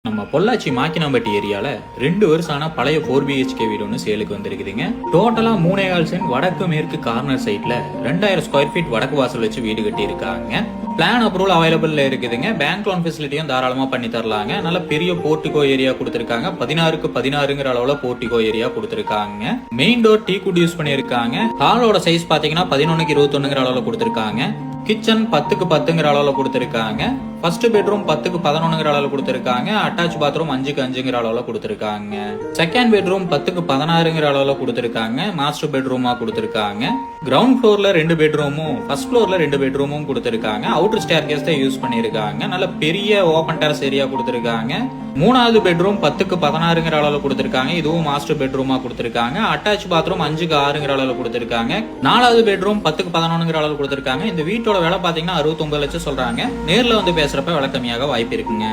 நம்ம பொள்ளாச்சி மாக்கினாம்பட்டி ஏரியால 2 வருஷம் ஆன பழைய 4BHK வீடு ஒன்று சேலுக்கு வந்திருக்குதுங்க. டோட்டலா 3.25 சென்ட் வடக்கு மேற்கு கார்னர் சைட்ல 2000 ஸ்கொயர் ஃபீட் வடக்கு வாசல் வச்சு வீடு கட்டி இருக்காங்க. பிளான் அப்ரூவல் அவைலபிள்ல இருக்குதுங்க. பேங்க் லோன் ஃபெசிலிட்டியும் தாராளமா பண்ணி தரலாங்க. நல்ல பெரிய போர்ட்டிகோ ஏரியா கொடுத்திருக்காங்க. 16க்கு 16ங்கிற அளவுல போர்ட்டிகோ ஏரியா கொடுத்திருக்காங்க. Main door tea good use பண்ணிருக்காங்க. ஹாலோட சைஸ் பாத்தீங்கன்னா 11க்கு 21ங்கிற அளவுல கொடுத்திருக்காங்க. கிச்சன் 10க்கு 10ங்கிற அளவுல கொடுத்திருக்காங்க. ஃபர்ஸ்ட் பெட்ரூம் 10க்கு 11ங்கிற அளவுல கொடுத்திருக்காங்க. அட்டாச் பாத்ரூம் 5க்கு 5ங்கிற அளவுல கொடுத்திருக்காங்க. செகண்ட் பெட்ரூம் 10க்கு 16ங்கிற அளவுல கொடுத்திருக்காங்க. மாஸ்டர் பெட்ரூமா கொடுத்திருக்காங்க. கிரவுண்ட் ஃப்ளோர்ல 2 பெட்ரூமும் ஃபர்ஸ்ட் ஃப்ளோர்ல 2 பெட்ரூமும் கொடுத்திருக்காங்க. அவுட்டர் ஸ்டேர்கேஸ் தான் யூஸ் பண்ணிருக்காங்க. நல்ல பெரிய ஓபன் டெரஸ் ஏரியா கொடுத்திருக்காங்க. மூணாவது பெட்ரூம் 10க்கு 16ங்கிற அளவுல கொடுத்திருக்காங்க. இதுவும் மாஸ்டர் பெட்ரூமா கொடுத்திருக்காங்க. அட்டாச் பாத்ரூம் 5க்கு 6ங்கிற அளவுல கொடுத்திருக்காங்க. நாலாவது பெட்ரூம் 10க்கு 11ங்கிற அளவுல கொடுத்திருக்காங்க. இந்த வீட்டோட விலை பாத்தீங்கன்னா 69 லட்சம் சொல்றாங்க. நேர்ல வந்து பேசுறப்ப விலை கம்மியாக வாய்ப்பு இருக்குங்க.